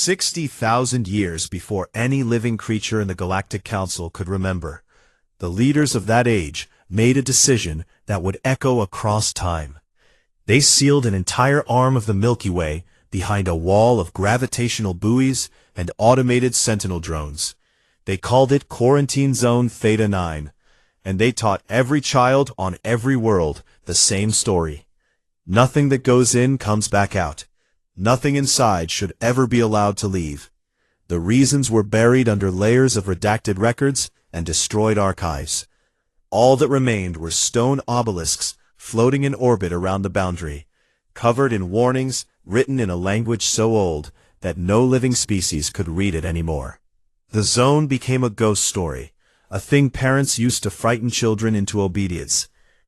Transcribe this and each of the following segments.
60,000 years before any living creature in the Galactic Council could remember, the leaders of that age made a decision that would echo across time. They sealed an entire arm of the Milky Way behind a wall of gravitational buoys and automated sentinel drones. They called it Quarantine Zone Theta 9, and they taught every child on every world the same story. Nothing that goes in comes back out. Nothing inside should ever be allowed to leave. The reasons were buried under layers of redacted records and destroyed archives. All that remained were stone obelisks floating in orbit around the boundary, covered in warnings written in a language so old that no living species could read it anymore. The zone became a ghost story, a thing parents used to frighten children into obedience,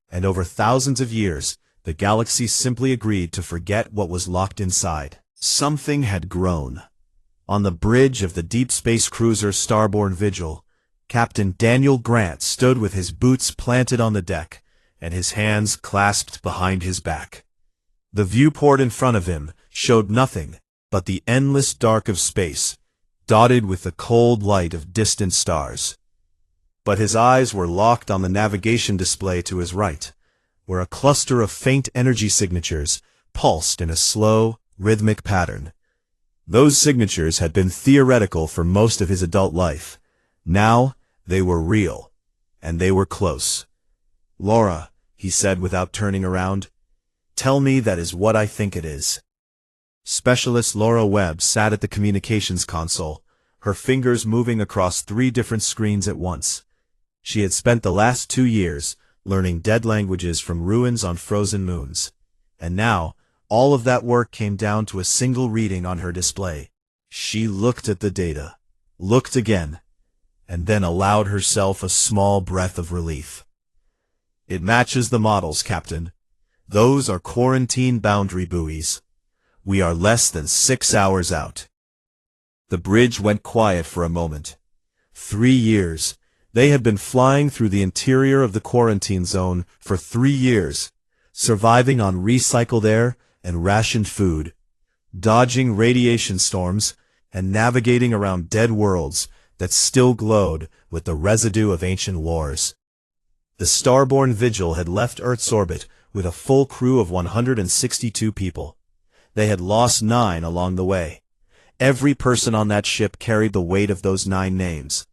and over thousands of years, the galaxy simply agreed to forget what was locked inside. Something had grown. On the bridge of the deep space cruiser Starbound Vigil, Captain Daniel Grant stood with his boots planted on the deck and his hands clasped behind his back. The viewport in front of him showed nothing but the endless dark of space, dotted with the cold light of distant stars. But his eyes were locked on the navigation display to his right, where a cluster of faint energy signatures pulsed in a slow, rhythmic pattern. Those signatures had been theoretical for most of his adult life. Now they were real, and they were close. "Laura," he said without turning around, "tell me that is what I think it is." Specialist Laura Webb sat at the communications console, her fingers moving across 3 different screens at once. She had spent the last 2 years learning dead languages from ruins on frozen moons, and now all of that work came down to a single reading on her display. She looked at the data, looked again, and then allowed herself a small breath of relief. "It matches the models, Captain. Those are quarantine boundary buoys. We are less than 6 hours out." The bridge went quiet for a moment. 3 years. They had been flying through the interior of the quarantine zone for 3 years, surviving on recycled air and rationed food, dodging radiation storms, and navigating around dead worlds that still glowed with the residue of ancient wars. The Starbound Vigil had left Earth's orbit with a full crew of 162 people. They had lost 9 along the way. Every person on that ship carried the weight of those 9 names.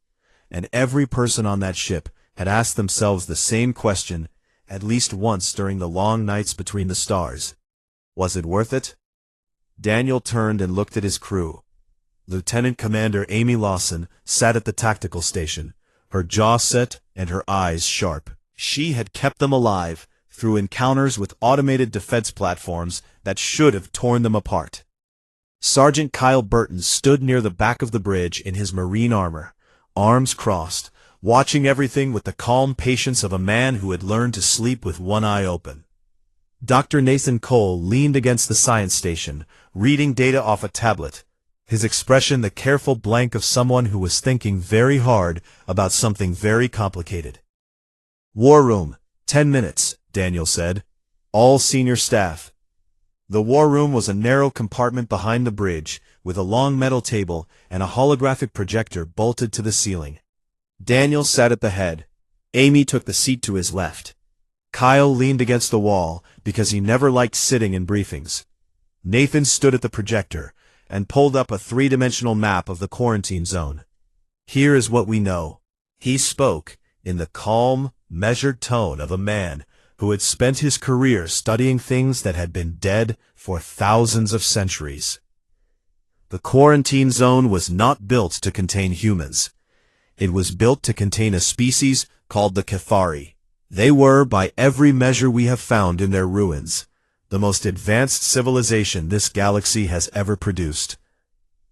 And every person on that ship had asked themselves the same question at least once during the long nights between the stars. Was it worth it? Daniel turned and looked at his crew. Lieutenant Commander Amy Lawson sat at the tactical station, her jaw set and her eyes sharp. She had kept them alive through encounters with automated defense platforms that should have torn them apart. Sergeant Kyle Burton stood near the back of the bridge in his marine armor, arms crossed, watching everything with the calm patience of a man who had learned to sleep with one eye open. Dr. Nathan Cole leaned against the science station, reading data off a tablet, his expression the careful blank of someone who was thinking very hard about something very complicated. "War room, 10 minutes, Daniel said. "All senior staff." The war room was a narrow compartment behind the bridge, with a long metal table and a holographic projector bolted to the ceiling. Daniel sat at the head. Amy took the seat to his left. Kyle leaned against the wall because he never liked sitting in briefings. Nathan stood at the projector and pulled up a 3-dimensional map of the quarantine zone. "Here is what we know," he spoke in the calm, measured tone of a man who had spent his career studying things that had been dead for thousands of centuries. The quarantine zone was not built to contain humans. It was built to contain a species called the Cathari. They were, by every measure we have found in their ruins, the most advanced civilization this galaxy has ever produced.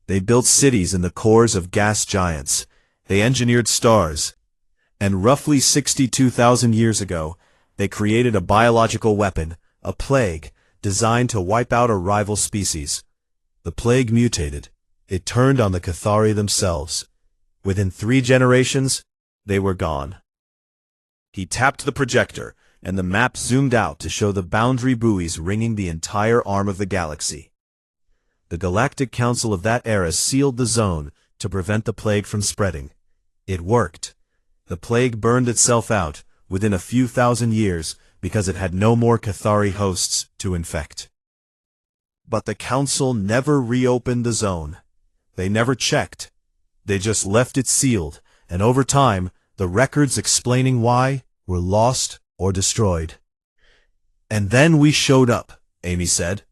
They built cities in the cores of gas giants. They engineered stars. And roughly 62,000 years ago, they created a biological weapon, a plague, designed to wipe out a rival species. The plague mutated. It turned on the Cathari themselves. Within 3 generations, they were gone. He tapped the projector, and the map zoomed out to show the boundary buoys ringing the entire arm of the galaxy. The Galactic Council of that era sealed the zone to prevent the plague from spreading. It worked. The plague burned itself out within a few thousand years because it had no more Cathari hosts to infect. But the Council never reopened the zone. They never checked. They just left it sealed, and over time, the records explaining why were lost or destroyed. "And then we showed up," Amy said.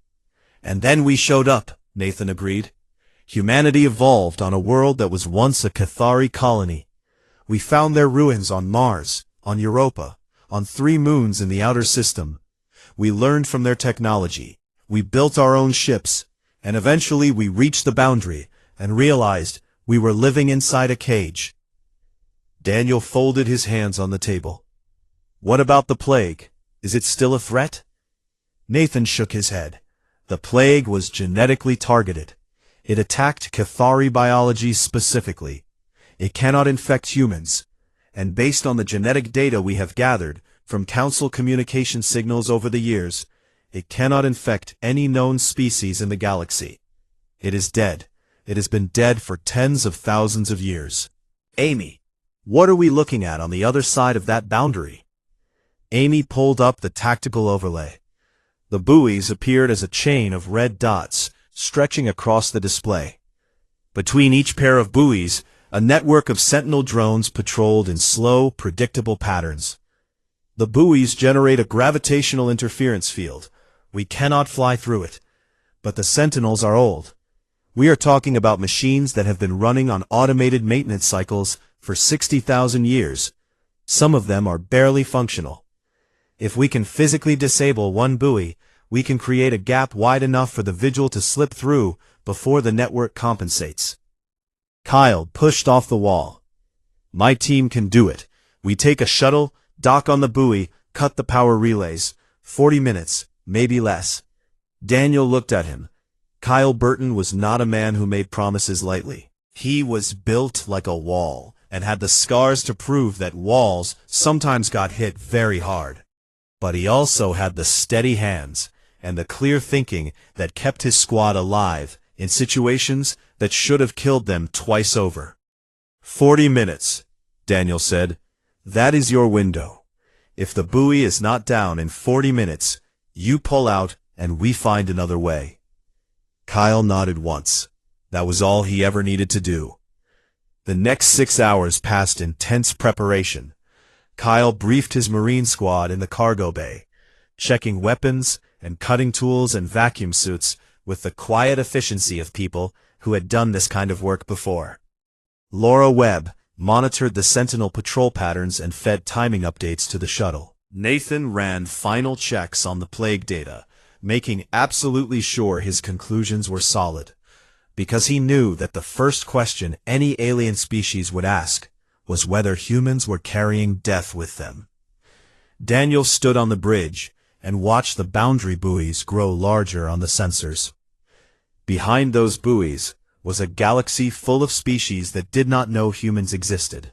"And then we showed up," Nathan agreed. "Humanity evolved on a world that was once a Cathari colony. We found their ruins on Mars, on Europa, on 3 moons in the outer system. We learned from their technology. We built our own ships, and eventually we reached the boundary and realized we were living inside a cage." Daniel folded his hands on the table. "What about the plague? Is it still a threat?" Nathan shook his head. The plague was genetically targeted. It attacked Cathari biology specifically. It cannot infect humans, and based on the genetic data we have gathered from Council communication signals over the years, it cannot infect any known species in the galaxy. It is dead. It has been dead for tens of thousands of years. "Amy, what are we looking at on the other side of that boundary?" Amy pulled up the tactical overlay. The buoys appeared as a chain of red dots stretching across the display. Between each pair of buoys, a network of sentinel drones patrolled in slow, predictable patterns. The buoys generate a gravitational interference field. We cannot fly through it. But the sentinels are old. We are talking about machines that have been running on automated maintenance cycles for 60,000 years. Some of them are barely functional. If we can physically disable one buoy, we can create a gap wide enough for the Vigil to slip through before the network compensates. Kyle pushed off the wall. "My team can do it. We take a shuttle, dock on the buoy, cut the power relays. 40 minutes, maybe less." Daniel looked at him. Kyle Burton was not a man who made promises lightly. He was built like a wall, and had the scars to prove that walls sometimes got hit very hard. But he also had the steady hands, and the clear thinking that kept his squad alive in situations that should have killed them twice over. 40 minutes, Daniel said. That is your window. If the buoy is not down in 40 minutes, you pull out and we find another way. Kyle nodded once. That was all he ever needed to do. The next 6 hours passed in tense preparation. Kyle briefed his Marine squad in the cargo bay, checking weapons and cutting tools and vacuum suits with the quiet efficiency of people who had done this kind of work before. Laura Webb monitored the Sentinel patrol patterns and fed timing updates to the shuttle. Nathan ran final checks on the plague data, making absolutely sure his conclusions were solid, because he knew that the first question any alien species would ask was whether humans were carrying death with them. Daniel stood on the bridge and watched the boundary buoys grow larger on the sensors. Behind those buoys was a galaxy full of species that did not know humans existed.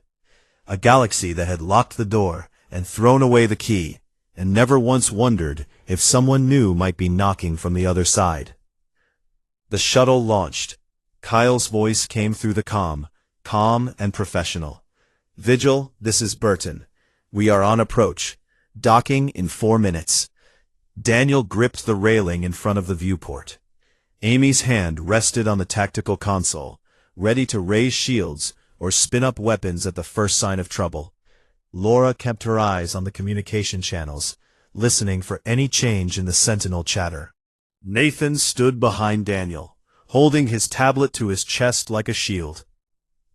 A galaxy that had locked the door and thrown away the key, and never once wondered if someone new might be knocking from the other side. The shuttle launched. Kyle's voice came through the comm, calm and professional. Vigil, this is Burton. We are on approach. Docking in 4 minutes. Daniel gripped the railing in front of the viewport. Amy's hand rested on the tactical console, ready to raise shields or spin up weapons at the first sign of trouble. Laura kept her eyes on the communication channels, listening for any change in the Sentinel chatter. Nathan stood behind Daniel, holding his tablet to his chest like a shield.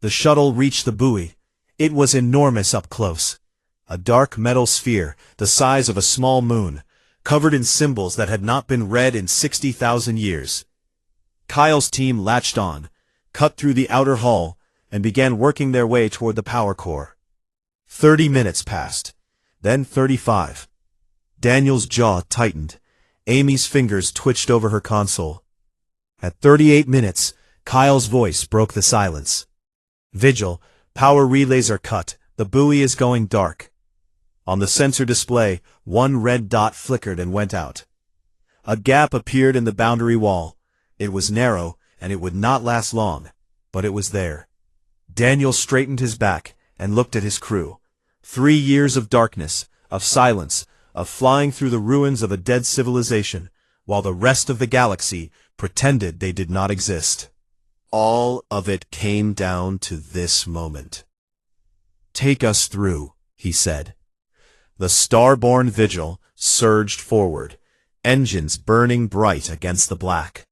The shuttle reached the buoy. It was enormous up close. A dark metal sphere, the size of a small moon, covered in symbols that had not been read in 60,000 years. Kyle's team latched on, cut through the outer hull, and began working their way toward the power core. 30 minutes passed, then 35. Daniel's jaw tightened. Amy's fingers twitched over her console. At 38 minutes, Kyle's voice broke the silence. Vigil, power relays are cut. The buoy is going dark. On the sensor display, one red dot flickered and went out. A gap appeared in the boundary wall. It was narrow, and it would not last long, but it was there. Daniel straightened his back and looked at his crew. 3 years of darkness, of silence, of flying through the ruins of a dead civilization, while the rest of the galaxy pretended they did not exist. All of it came down to this moment. "Take us through," he said. The starborn Vigil surged forward, engines burning bright against the black,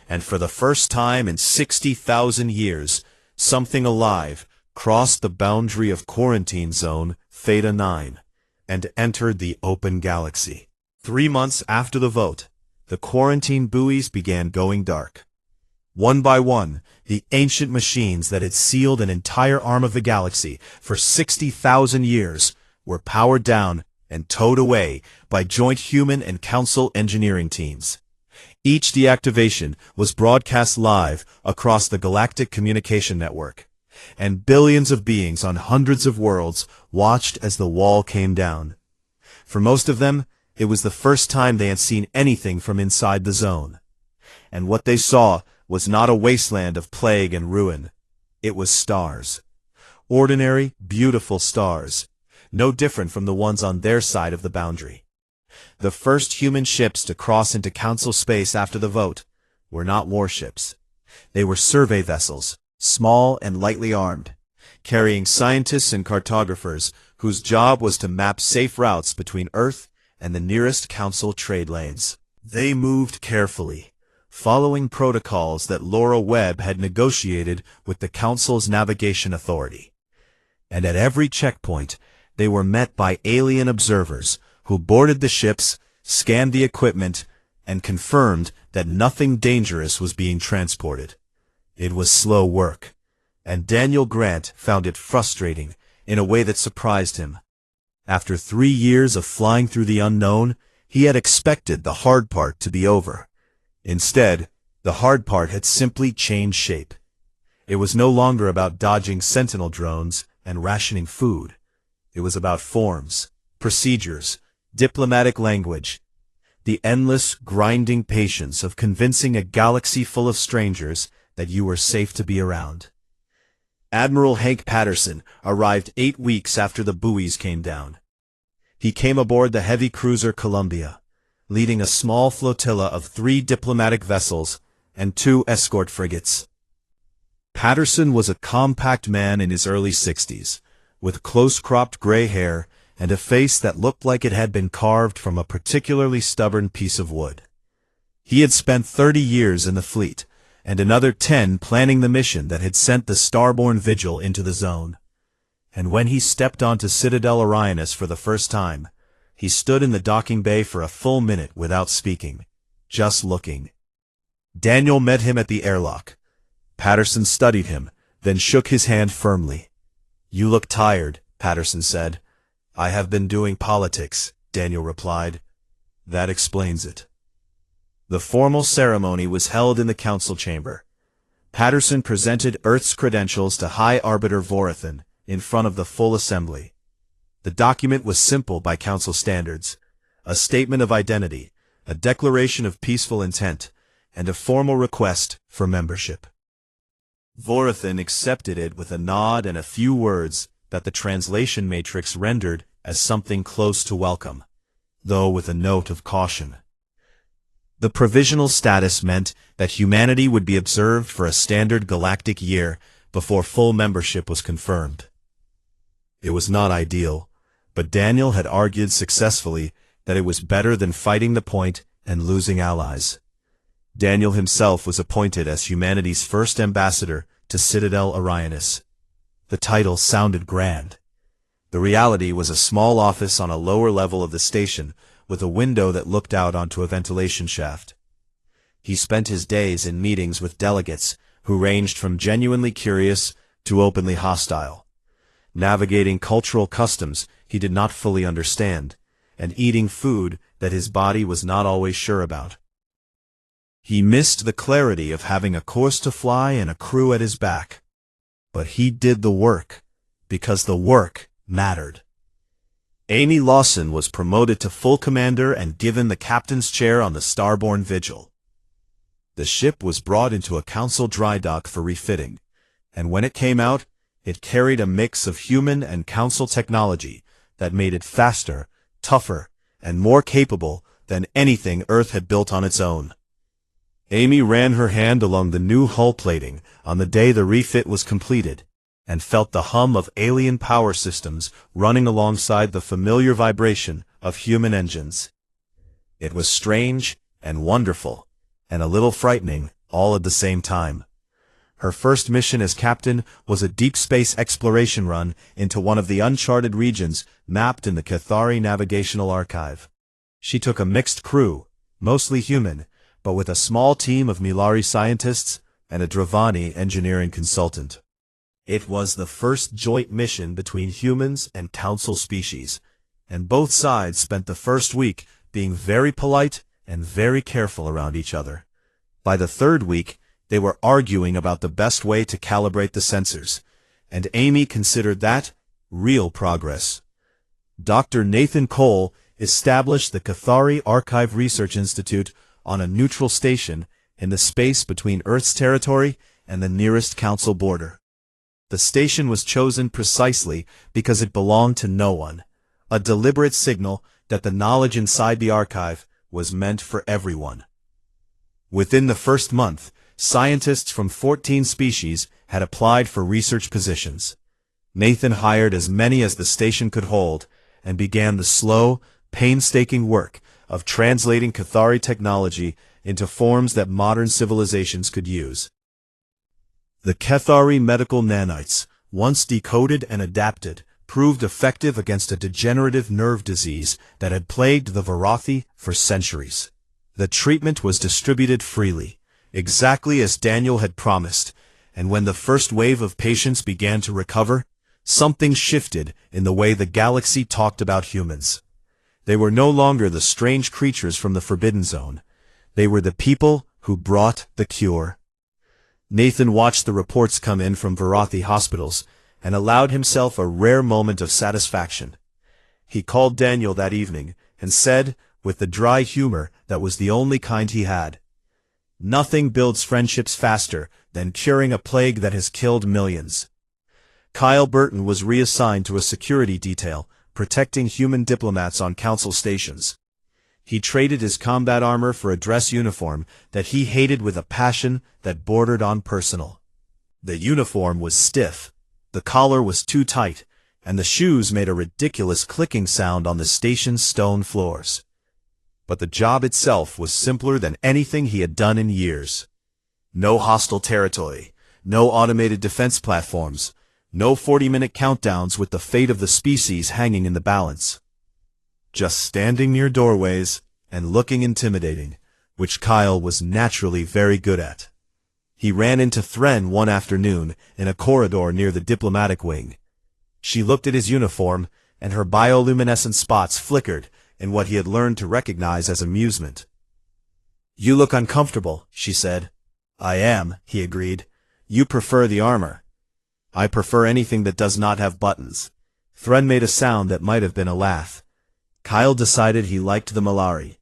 and for the first time in 60,000 years, something alive crossed the boundary of Quarantine Zone Theta 9 and entered the open galaxy. 3 months after the vote, the quarantine buoys began going dark. One by one, the ancient machines that had sealed an entire arm of the galaxy for 60,000 years were powered down and towed away by joint human and council engineering teams. Each deactivation was broadcast live across the galactic communication network, and billions of beings on hundreds of worlds watched as the wall came down. For most of them, it was the first time they had seen anything from inside the zone. And what they saw was not a wasteland of plague and ruin. It was stars. Ordinary, beautiful stars, no different from the ones on their side of the boundary. The first human ships to cross into Council space after the vote were not warships. They were survey vessels, small and lightly armed, carrying scientists and cartographers whose job was to map safe routes between Earth and the nearest Council trade lanes. They moved carefully, following protocols that Laura Webb had negotiated with the Council's navigation authority. And at every checkpoint, they were met by alien observers who boarded the ships, scanned the equipment, and confirmed that nothing dangerous was being transported. It was slow work, and Daniel Grant found it frustrating in a way that surprised him. After 3 years of flying through the unknown, he had expected the hard part to be over. Instead, the hard part had simply changed shape. It was no longer about dodging sentinel drones and rationing food. It was about forms, procedures, diplomatic language, the endless, grinding patience of convincing a galaxy full of strangers that you were safe to be around. Admiral Hank Patterson arrived 8 weeks after the buoys came down. He came aboard the heavy cruiser Columbia, leading a small flotilla of 3 diplomatic vessels and 2 escort frigates. Patterson was a compact man in his early 60s, with close-cropped gray hair and a face that looked like it had been carved from a particularly stubborn piece of wood. He had spent 30 years in the fleet, and another 10 planning the mission that had sent the starborn Vigil into the zone. And when he stepped onto Citadel Orionis for the first time, he stood in the docking bay for a full minute without speaking, just looking. Daniel met him at the airlock. Patterson studied him, then shook his hand firmly. "You look tired," Patterson said. "I have been doing politics," Daniel replied. "That explains it." The formal ceremony was held in the council chamber. Patterson presented Earth's credentials to High Arbiter Vorathan in front of the full assembly. The document was simple by council standards: a statement of identity, a declaration of peaceful intent, and a formal request for membership. Vorathan accepted it with a nod and a few words that the translation matrix rendered as something close to welcome, though with a note of caution. The provisional status meant that humanity would be observed for a standard galactic year before full membership was confirmed. It was not ideal, but Daniel had argued successfully that it was better than fighting the point and losing allies. Daniel himself was appointed as humanity's first ambassador to Citadel Orionis. The title sounded grand. The reality was a small office on a lower level of the station with a window that looked out onto a ventilation shaft. He spent his days in meetings with delegates who ranged from genuinely curious to openly hostile, navigating cultural customs he did not fully understand, and eating food that his body was not always sure about. He missed the clarity of having a course to fly and a crew at his back. But he did the work, because the work mattered. Amy Lawson was promoted to full commander and given the captain's chair on the starborn Vigil. The ship was brought into a council dry dock for refitting, and when it came out, it carried a mix of human and council technology that made it faster, tougher, and more capable than anything Earth had built on its own. Amy ran her hand along the new hull plating on the day the refit was completed, and felt the hum of alien power systems running alongside the familiar vibration of human engines. It was strange and wonderful, and a little frightening, all at the same time. Her first mission as captain was a deep space exploration run into one of the uncharted regions mapped in the Cathari Navigational Archive. She took a mixed crew, mostly human, but with a small team of Milari scientists and a Dravani engineering consultant. It was the first joint mission between humans and council species, and both sides spent the first week being very polite and very careful around each other. By the third week, they were arguing about the best way to calibrate the sensors, and Amy considered that real progress. Dr. Nathan Cole established the Cathari Archive Research Institute on a neutral station in the space between Earth's territory and the nearest council border. The station was chosen precisely because it belonged to no one, a deliberate signal that the knowledge inside the archive was meant for everyone. Within the first month, scientists from 14 species had applied for research positions. Nathan hired as many as the station could hold and began the slow, painstaking work of translating Cathari technology into forms that modern civilizations could use. The Cathari medical nanites, once decoded and adapted, proved effective against a degenerative nerve disease that had plagued the Varathi for centuries. The treatment was distributed freely, exactly as Daniel had promised, and when the first wave of patients began to recover, something shifted in the way the galaxy talked about humans. They were no longer the strange creatures from the Forbidden Zone. They were the people who brought the cure. Nathan watched the reports come in from Varathi hospitals and allowed himself a rare moment of satisfaction. He called Daniel that evening and said, with the dry humor that was the only kind he had, "Nothing builds friendships faster than curing a plague that has killed millions." Kyle Burton was reassigned to a security detail, protecting human diplomats on council stations. He traded his combat armor for a dress uniform that he hated with a passion that bordered on personal. The uniform was stiff, the collar was too tight, and the shoes made a ridiculous clicking sound on the station's stone floors. But the job itself was simpler than anything he had done in years. No hostile territory, no automated defense platforms, no 40-minute countdowns with the fate of the species hanging in the balance. Just standing near doorways and looking intimidating, which Kyle was naturally very good at. He ran into Thren one afternoon in a corridor near the diplomatic wing. She looked at his uniform, and her bioluminescent spots flickered in what he had learned to recognize as amusement. "You look uncomfortable," she said. "I am," he agreed. "You prefer the armor." "I prefer anything that does not have buttons." Thren made a sound that might have been a laugh. Kyle decided he liked the Milari.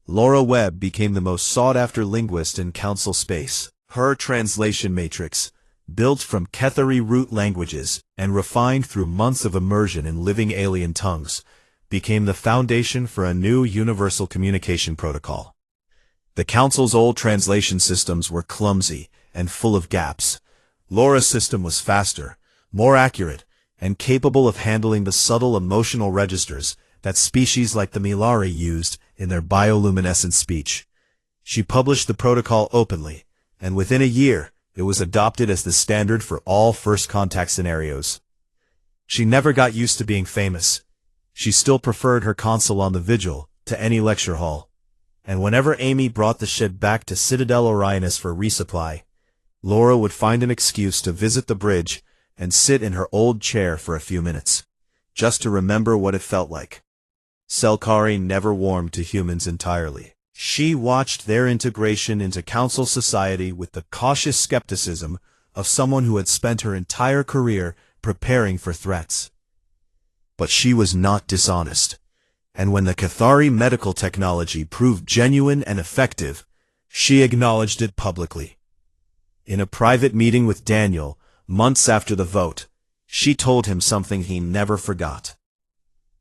Laura Webb became the most sought-after linguist in council space. Her translation matrix, built from Cathari root languages and refined through months of immersion in living alien tongues, became the foundation for a new universal communication protocol. The council's old translation systems were clumsy and full of gaps. Laura's system was faster, more accurate, and capable of handling the subtle emotional registers that species like the Milari used in their bioluminescent speech. She published the protocol openly, and within a year, it was adopted as the standard for all first contact scenarios. She never got used to being famous. She still preferred her console on the Vigil to any lecture hall. And whenever Amy brought the ship back to Citadel Orionis for resupply, Laura would find an excuse to visit the bridge and sit in her old chair for a few minutes, just to remember what it felt like. Selkari never warmed to humans entirely. She watched their integration into council society with the cautious skepticism of someone who had spent her entire career preparing for threats. But she was not dishonest, and when the Cathari medical technology proved genuine and effective, She acknowledged it publicly. In a private meeting with Daniel, months after the vote, she told him something he never forgot.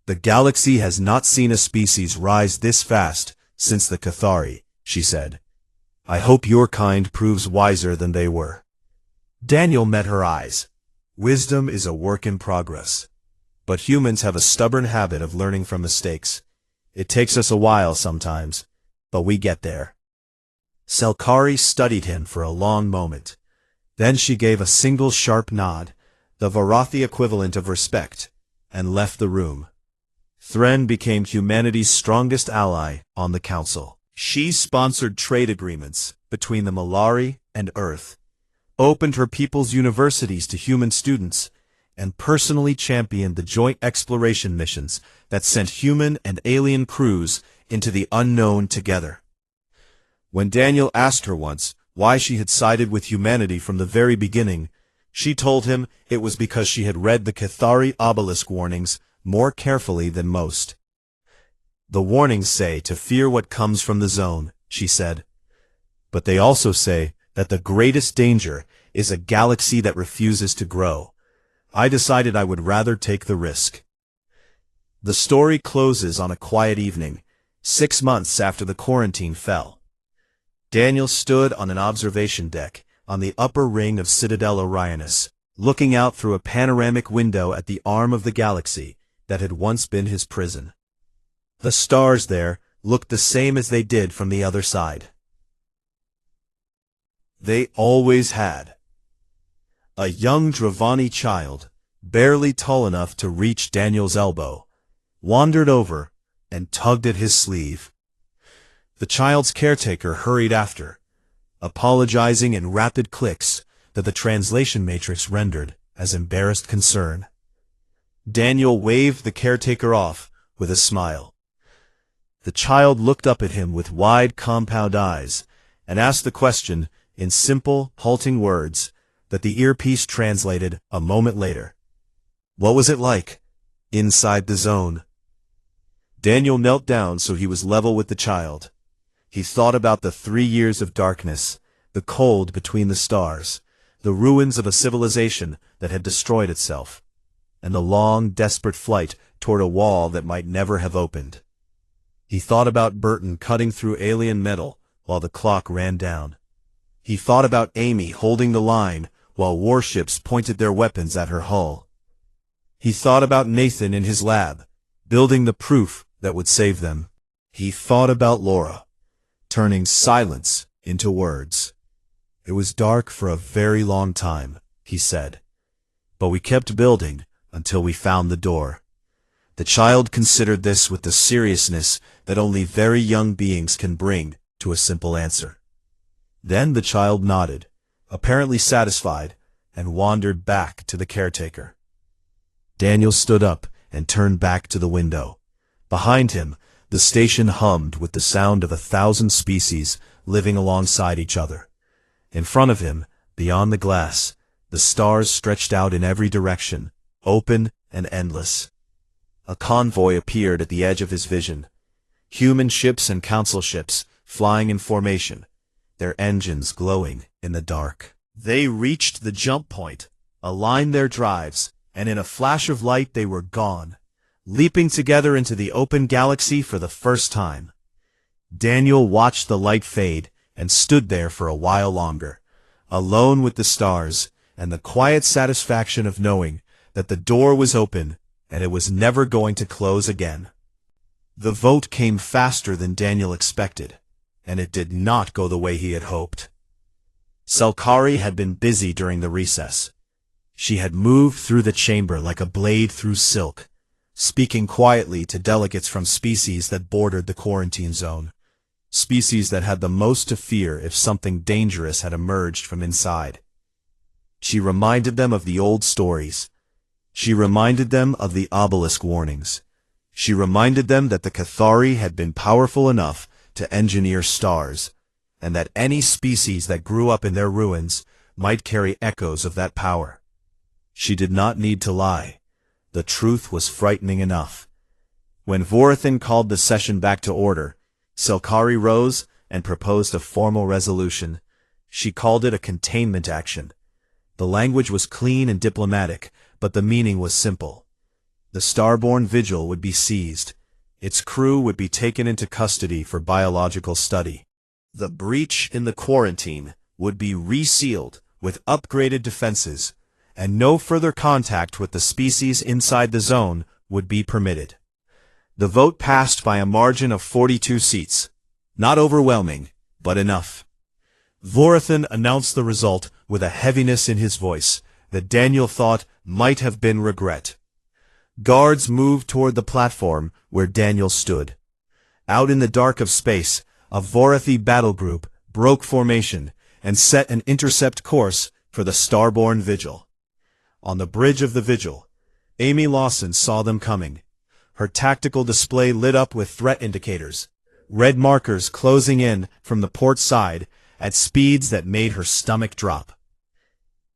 The galaxy has not seen a species rise this fast since the Cathari, she said. I hope your kind proves wiser than they were. Daniel met her eyes. Wisdom is a work in progress. But humans have a stubborn habit of learning from mistakes. It takes us a while sometimes, but we get there. Selkari studied him for a long moment. Then she gave a single sharp nod, the Varathi equivalent of respect, and left the room. Thren became humanity's strongest ally on the Council. She sponsored trade agreements between the Malari and Earth, opened her people's universities to human students, and personally championed the joint exploration missions that sent human and alien crews into the unknown together. When Daniel asked her once why she had sided with humanity from the very beginning, she told him it was because she had read the Cathari obelisk warnings more carefully than most. The warnings say to fear what comes from the zone, she said. But they also say that the greatest danger is a galaxy that refuses to grow. I decided I would rather take the risk. The story closes on a quiet evening, 6 months after the quarantine fell. Daniel stood on an observation deck on the upper ring of Citadel Orionis, looking out through a panoramic window at the arm of the galaxy that had once been his prison. The stars there looked the same as they did from the other side. They always had. A young Dravani child, barely tall enough to reach Daniel's elbow, wandered over and tugged at his sleeve. The child's caretaker hurried after, apologizing in rapid clicks that the translation matrix rendered as embarrassed concern. Daniel waved the caretaker off with a smile. The child looked up at him with wide compound eyes and asked the question in simple, halting words that the earpiece translated a moment later. What was it like inside the zone? Daniel knelt down so he was level with the child. He thought about the 3 years of darkness, the cold between the stars, the ruins of a civilization that had destroyed itself, and the long, desperate flight toward a wall that might never have opened. He thought about Burton cutting through alien metal while the clock ran down. He thought about Amy holding the line while warships pointed their weapons at her hull. He thought about Nathan in his lab, building the proof that would save them. He thought about Laura, turning silence into words. It was dark for a very long time, he said, but we kept building until we found the door. The child considered this with the seriousness that only very young beings can bring to a simple answer. Then the child nodded, apparently satisfied, and wandered back to the caretaker. Daniel stood up and turned back to the window. Behind him, the station hummed with the sound of 1,000 species living alongside each other. In front of him, beyond the glass, the stars stretched out in every direction, open and endless. A convoy appeared at the edge of his vision. Human ships and council ships flying in formation, their engines glowing in the dark. They reached the jump point, aligned their drives, and in a flash of light they were gone, leaping together into the open galaxy for the first time. Daniel watched the light fade and stood there for a while longer, alone with the stars and the quiet satisfaction of knowing that the door was open and it was never going to close again. The vote came faster than Daniel expected, and it did not go the way he had hoped. Selkari had been busy during the recess. She had moved through the chamber like a blade through silk, speaking quietly to delegates from species that bordered the quarantine zone, species that had the most to fear if something dangerous had emerged from inside. She reminded them of the old stories. She reminded them of the obelisk warnings. She reminded them that the Cathari had been powerful enough to engineer stars, and that any species that grew up in their ruins might carry echoes of that power. She did not need to lie. The truth was frightening enough. When Vorathan called the session back to order, Selkari rose and proposed a formal resolution. She called it a containment action. The language was clean and diplomatic, but the meaning was simple. The Starbound Vigil would be seized. Its crew would be taken into custody for biological study. The breach in the quarantine would be resealed with upgraded defenses, and no further contact with the species inside the zone would be permitted. The vote passed by a margin of 42 seats. Not overwhelming, but enough. Vorathan announced the result with a heaviness in his voice that Daniel thought might have been regret. Guards moved toward the platform where Daniel stood. Out in the dark of space, a Vorathi battle group broke formation and set an intercept course for the Starbound Vigil. On the bridge of the Vigil, Amy Lawson saw them coming. Her tactical display lit up with threat indicators, red markers closing in from the port side at speeds that made her stomach drop.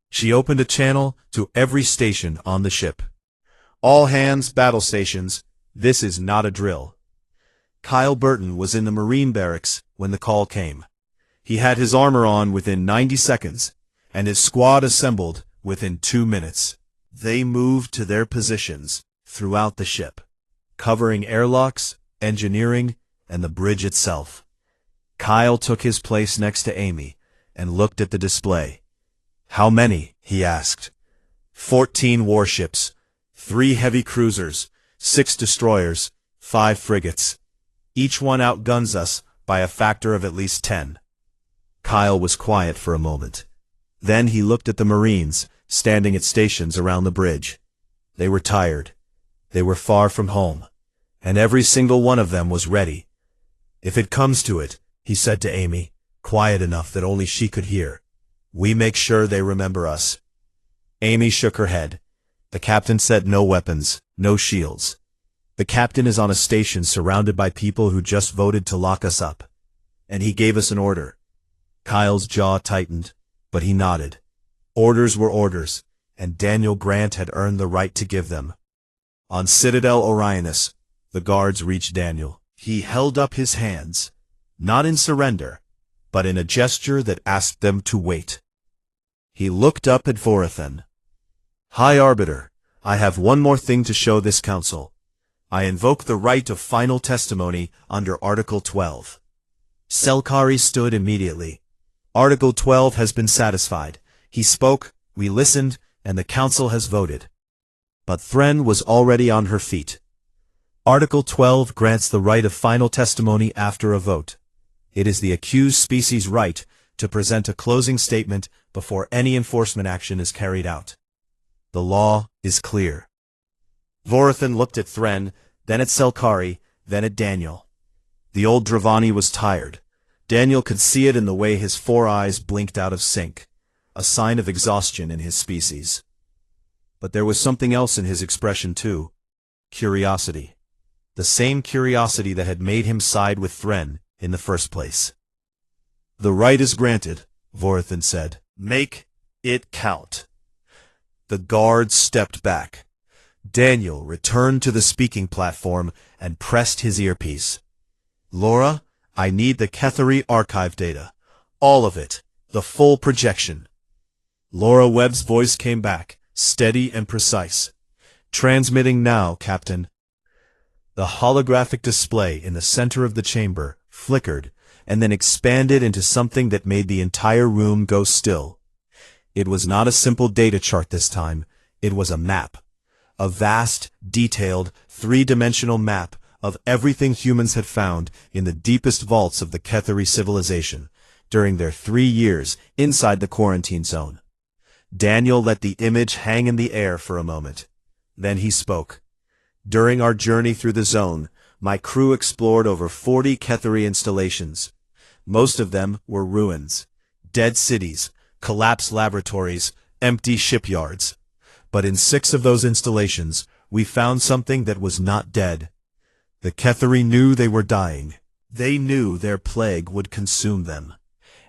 She opened a channel to every station on the ship. All hands, battle stations, this is not a drill. Kyle Burton was in the Marine barracks when the call came. He had his armor on within 90 seconds, and his squad assembled within 2 minutes. They moved to their positions throughout the ship, covering airlocks, engineering, and the bridge itself. Kyle took his place next to Amy and looked at the display. "How many?" he asked. 14 warships, 3 heavy cruisers, 6 destroyers, 5 frigates. Each one outguns us by a factor of at least 10. Kyle was quiet for a moment. Then he looked at the Marines standing at stations around the bridge. They were tired. They were far from home, and every single one of them was ready. "If it comes to it," he said to Amy, quiet enough that only she could hear, "we make sure they remember us." Amy shook her head. The captain said no weapons, no shields. "The captain is on a station surrounded by people who just voted to lock us up. And he gave us an order." Kyle's jaw tightened, but he nodded. Orders were orders, and Daniel Grant had earned the right to give them. On Citadel Orionis, the guards reached Daniel. He held up his hands, not in surrender, but in a gesture that asked them to wait. He looked up at Vorathan. "High Arbiter, I have one more thing to show this council. I invoke the right of final testimony under Article 12. Selkari stood immediately. "Article 12 has been satisfied." He spoke, we listened, and the council has voted. But Thren was already on her feet. Article 12 grants the right of final testimony after a vote. It is the accused species' right to present a closing statement before any enforcement action is carried out. The law is clear. Vorathan looked at Thren, then at Selkari, then at Daniel. The old Dravani was tired. Daniel could see it in the way his 4 eyes blinked out of sync, a sign of exhaustion in his species. But there was something else in his expression too. Curiosity. The same curiosity that had made him side with Thren in the first place. "The right is granted," Vorathan said. "Make it count." The guards stepped back. Daniel returned to the speaking platform and pressed his earpiece. "Laura, I need the Kethari archive data. All of it. The full projection." Laura Webb's voice came back, steady and precise. "Transmitting now, Captain." The holographic display in the center of the chamber flickered and then expanded into something that made the entire room go still. It was not a simple data chart this time. It was a map. A vast, detailed, 3-dimensional map of everything humans had found in the deepest vaults of the Kethari civilization during their 3 years inside the quarantine zone. Daniel let the image hang in the air for a moment. Then he spoke. "During our journey through the zone, my crew explored over 40 Kethari installations. Most of them were ruins, dead cities, collapsed laboratories, empty shipyards. But in 6 of those installations, we found something that was not dead. The Kethari knew they were dying. They knew their plague would consume them.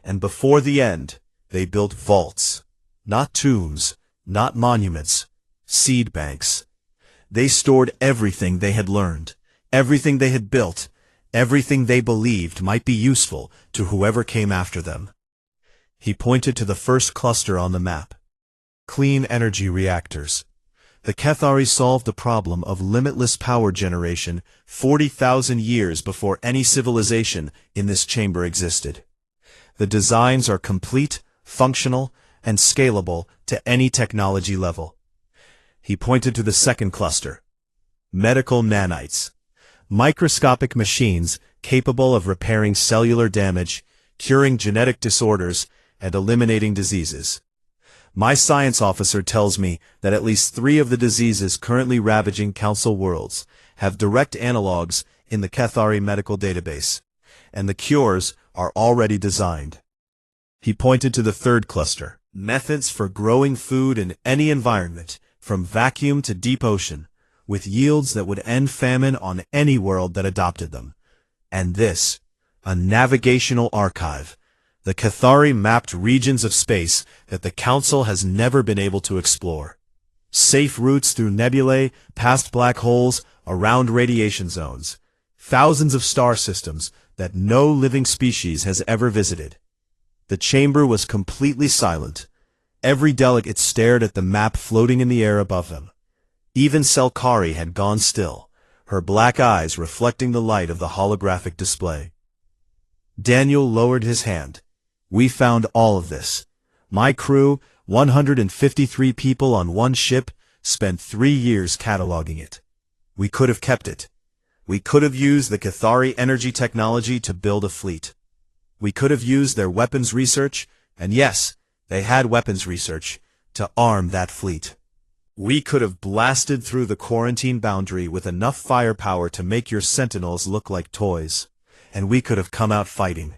And before the end, they built vaults. Not tombs, not monuments, seed banks. They stored everything they had learned, everything they had built, everything they believed might be useful to whoever came after them. He pointed to the first cluster on the map. Clean energy reactors. The Cathari solved the problem of limitless power generation 40,000 years before any civilization in this chamber existed. The designs are complete, functional, and scalable to any technology level. He pointed to the second cluster. Medical nanites. Microscopic machines capable of repairing cellular damage, curing genetic disorders, and eliminating diseases. My science officer tells me that at least 3 of the diseases currently ravaging Council worlds have direct analogs in the Cathari medical database, and the cures are already designed. He pointed to the third cluster. Methods for growing food in any environment, from vacuum to deep ocean, with yields that would end famine on any world that adopted them. And this, a navigational archive. The Cathari mapped regions of space that the Council has never been able to explore. Safe routes through nebulae, past black holes, around radiation zones. Thousands of star systems that no living species has ever visited. The chamber was completely silent. Every delegate stared at the map floating in the air above them. Even Selkari had gone still, her black eyes reflecting the light of the holographic display. Daniel lowered his hand. We found all of this. My crew, 153 people on one ship, spent 3 years cataloging it. We could have kept it. We could have used the Cathari energy technology to build a fleet. We could have used their weapons research, and yes, they had weapons research, to arm that fleet. We could have blasted through the quarantine boundary with enough firepower to make your sentinels look like toys, and we could have come out fighting.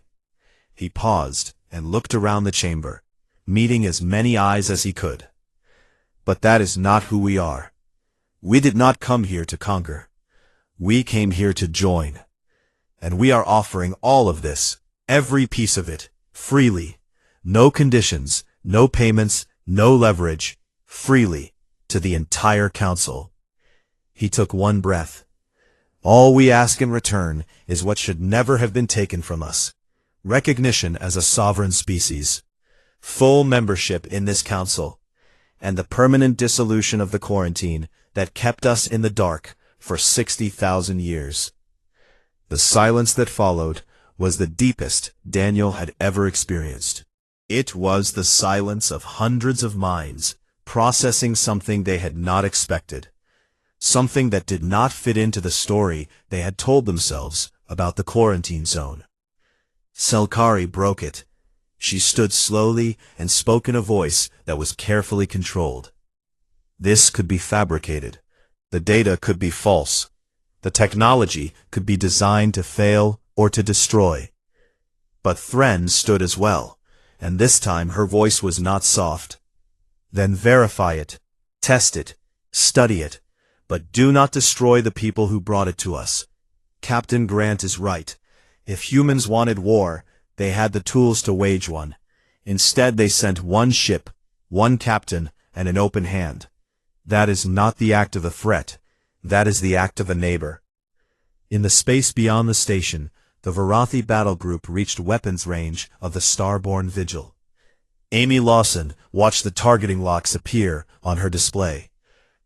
He paused and looked around the chamber, meeting as many eyes as he could. But that is not who we are. We did not come here to conquer. We came here to join. And we are offering all of this, every piece of it, freely. No conditions, no payments, no leverage, freely, to the entire Council. He took one breath. All we ask in return is what should never have been taken from us. Recognition as a sovereign species, full membership in this Council, and the permanent dissolution of the quarantine that kept us in the dark for 60,000 years. The silence that followed was the deepest Daniel had ever experienced. It was the silence of hundreds of minds processing something they had not expected, something that did not fit into the story they had told themselves about the quarantine zone. Selkari broke it. She stood slowly and spoke in a voice that was carefully controlled. This could be fabricated. The data could be false. The technology could be designed to fail or to destroy. But Thren stood as well, and this time her voice was not soft. Then verify it, test it, study it, but do not destroy the people who brought it to us. Captain Grant is right. If humans wanted war, they had the tools to wage one. Instead, they sent one ship, one captain, and an open hand. That is not the act of a threat. That is the act of a neighbor. In the space beyond the station, the Varathi battle group reached weapons range of the Starborn Vigil. Amy Lawson watched the targeting locks appear on her display.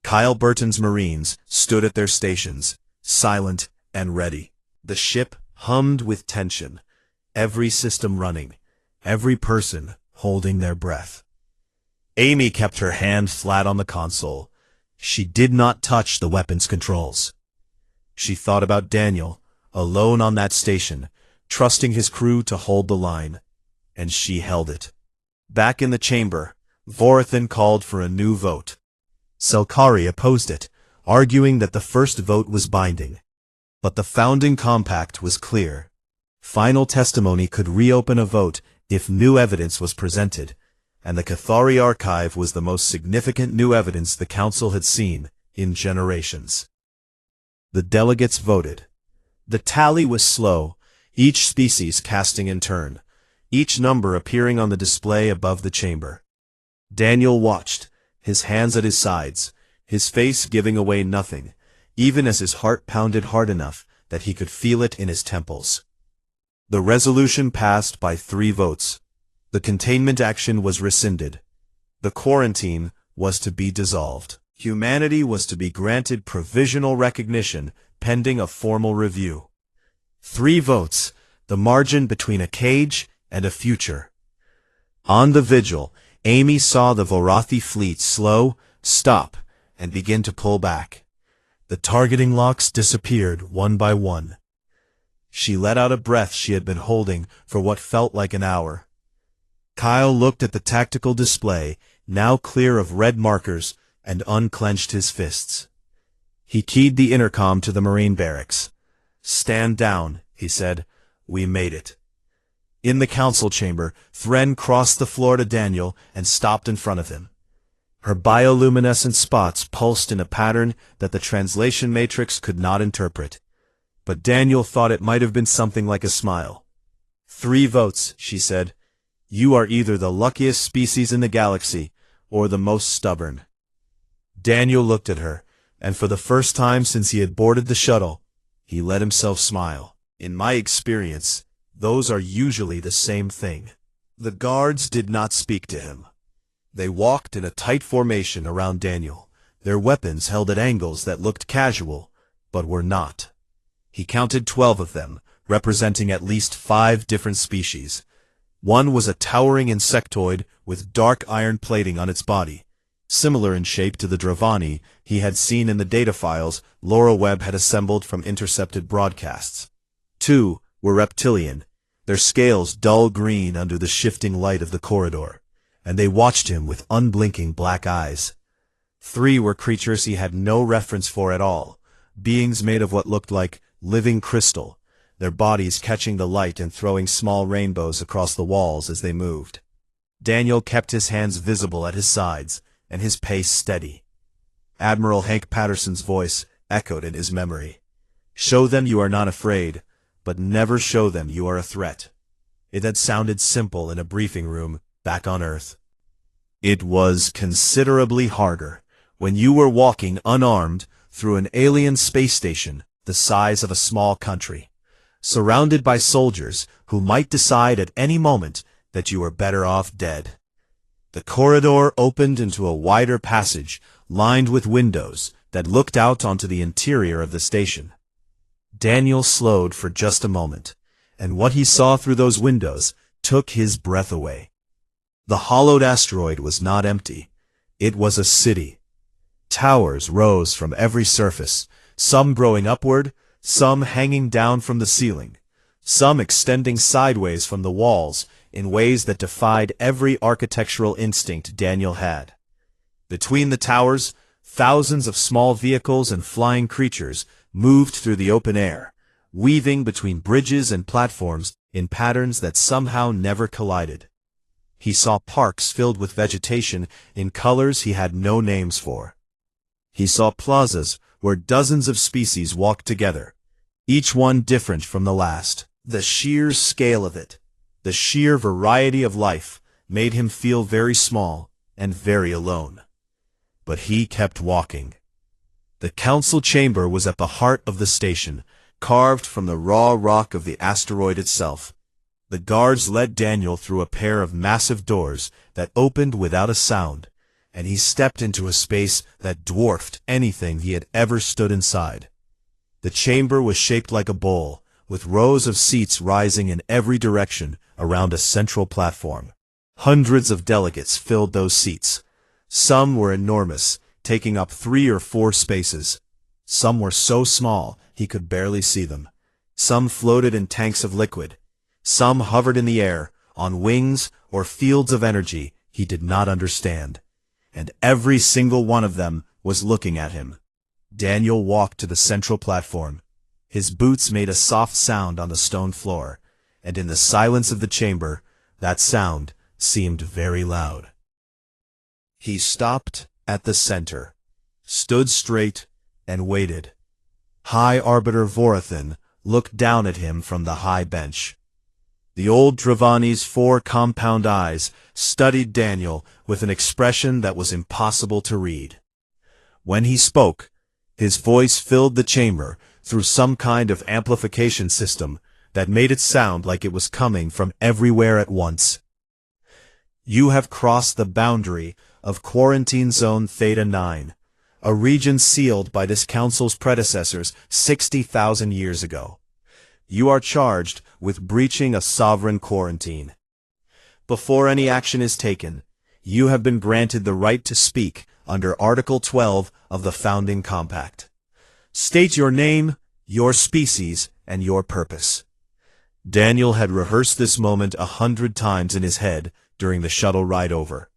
Kyle Burton's Marines stood at their stations, silent and ready. The ship hummed with tension, every system running, every person holding their breath. Amy kept her hand flat on the console. She did not touch the weapons controls. She thought about Daniel, alone on that station, trusting his crew to hold the line, and she held it. Back in the chamber, Vorathan called for a new vote. Selkari opposed it, arguing that the first vote was binding. But the founding compact was clear. Final testimony could reopen a vote if new evidence was presented, and the Cathari archive was the most significant new evidence the Council had seen in generations. The delegates voted. The tally was slow, each species casting in turn, each number appearing on the display above the chamber. Daniel watched, his hands at his sides, his face giving away nothing, even as his heart pounded hard enough that he could feel it in his temples. The resolution passed by 3 votes. The containment action was rescinded. The quarantine was to be dissolved. Humanity was to be granted provisional recognition pending a formal review. 3 votes, the margin between a cage and a future. On the vigil, Amy saw the Vorathi fleet stop, and begin to pull back. The targeting locks disappeared one by one. She let out a breath she had been holding for what felt like an hour. Kyle looked at the tactical display, now clear of red markers, and unclenched his fists. He keyed the intercom to the Marine barracks. "Stand down," he said. "We made it." In the council chamber, Thren crossed the floor to Daniel and stopped in front of him. Her bioluminescent spots pulsed in a pattern that the translation matrix could not interpret. But Daniel thought it might have been something like a smile. "3 votes," she said. "You are either the luckiest species in the galaxy, or the most stubborn." Daniel looked at her, and for the first time since he had boarded the shuttle, he let himself smile. "In my experience, those are usually the same thing." The guards did not speak to him. They walked in a tight formation around Daniel, their weapons held at angles that looked casual, but were not. He counted 12 of them, representing at least 5 different species. One was a towering insectoid with dark iron plating on its body, similar in shape to the Dravani he had seen in the data files Laura Webb had assembled from intercepted broadcasts. 2 were reptilian, their scales dull green under the shifting light of the corridor, and they watched him with unblinking black eyes. 3 were creatures he had no reference for at all, beings made of what looked like living crystal, their bodies catching the light and throwing small rainbows across the walls as they moved. Daniel kept his hands visible at his sides, and his pace steady. Admiral Hank Patterson's voice echoed in his memory. "Show them you are not afraid, but never show them you are a threat." It had sounded simple in a briefing room back on Earth. It was considerably harder when you were walking unarmed through an alien space station the size of a small country, surrounded by soldiers who might decide at any moment that you were better off dead. The corridor opened into a wider passage lined with windows that looked out onto the interior of the station. Daniel slowed for just a moment, and what he saw through those windows took his breath away. The hollowed asteroid was not empty. It was a city. Towers rose from every surface, some growing upward, some hanging down from the ceiling, some extending sideways from the walls in ways that defied every architectural instinct Daniel had. Between the towers, thousands of small vehicles and flying creatures moved through the open air, weaving between bridges and platforms in patterns that somehow never collided. He saw parks filled with vegetation in colors he had no names for. He saw plazas where dozens of species walked together, each one different from the last. The sheer scale of it, the sheer variety of life, made him feel very small and very alone. But he kept walking. The council chamber was at the heart of the station, carved from the raw rock of the asteroid itself. The guards led Daniel through a pair of massive doors that opened without a sound, and he stepped into a space that dwarfed anything he had ever stood inside. The chamber was shaped like a bowl, with rows of seats rising in every direction around a central platform. Hundreds of delegates filled those seats. Some were enormous, taking up 3 or 4 spaces. Some were so small he could barely see them. Some floated in tanks of liquid. Some hovered in the air, on wings or fields of energy he did not understand. And every single one of them was looking at him. Daniel walked to the central platform. His boots made a soft sound on the stone floor, and in the silence of the chamber, that sound seemed very loud. He stopped at the center, stood straight, and waited. High Arbiter Vorathan looked down at him from the high bench. The old Dravani's 4 compound eyes studied Daniel with an expression that was impossible to read. When he spoke, his voice filled the chamber through some kind of amplification system that made it sound like it was coming from everywhere at once. You have crossed the boundary of Quarantine Zone Theta 9, a region sealed by this council's predecessors 60,000 years ago. You are charged with breaching a sovereign quarantine. Before any action is taken, you have been granted the right to speak under Article 12 of the Founding Compact. State your name, your species, and your purpose. Daniel had rehearsed this moment 100 times in his head during the shuttle ride over.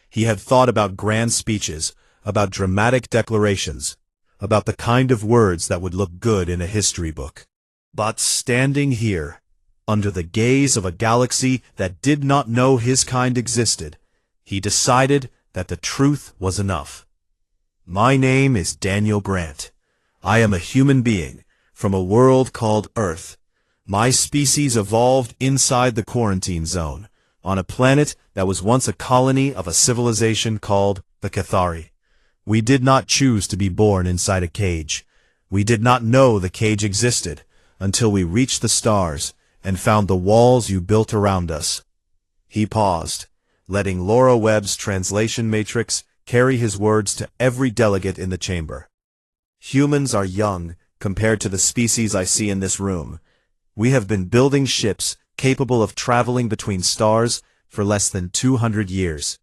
He had thought about grand speeches, about dramatic declarations, about the kind of words that would look good in a history book. But standing here, under the gaze of a galaxy that did not know his kind existed, he decided that the truth was enough. My name is Daniel Grant. I am a human being from a world called Earth. My species evolved inside the quarantine zone, on a planet that was once a colony of a civilization called the Cathari. We did not choose to be born inside a cage. We did not know the cage existed until we reached the stars and found the walls you built around us. He paused, letting Laura Webb's translation matrix carry his words to every delegate in the chamber. Humans are young compared to the species I see in this room. We have been building ships capable of traveling between stars for less than 200 years.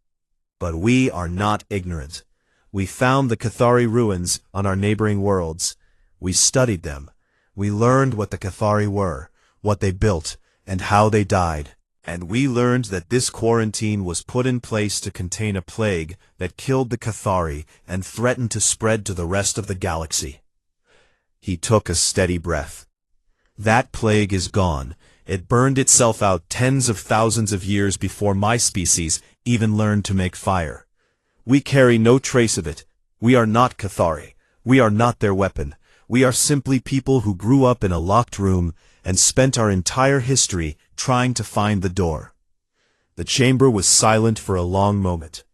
But we are not ignorant. We found the Cathari ruins on our neighboring worlds. We studied them. We learned what the Cathari were, what they built, and how they died. And we learned that this quarantine was put in place to contain a plague that killed the Cathari and threatened to spread to the rest of the galaxy. He took a steady breath. That plague is gone. It burned itself out tens of thousands of years before my species even learned to make fire. We carry no trace of it. We are not Cathari. We are not their weapon. We are simply people who grew up in a locked room and spent our entire history trying to find the door. The chamber was silent for a long moment.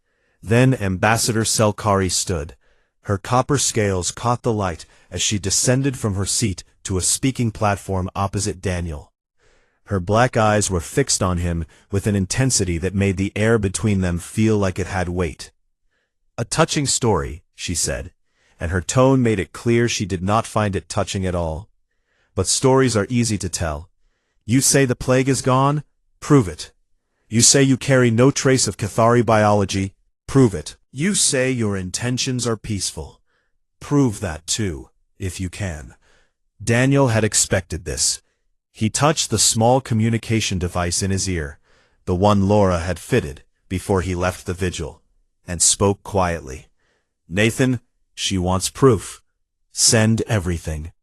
Then Ambassador Selkari stood. Her copper scales caught the light as she descended from her seat to a speaking platform opposite Daniel. Her black eyes were fixed on him with an intensity that made the air between them feel like it had weight. "A touching story," she said, and her tone made it clear she did not find it touching at all. "But stories are easy to tell. You say the plague is gone? Prove it. You say you carry no trace of Cathari biology? Prove it. You say your intentions are peaceful. Prove that too, if you can." Daniel had expected this. He touched the small communication device in his ear, the one Laura had fitted before he left the vigil, and spoke quietly. "Nathan, she wants proof. Send everything."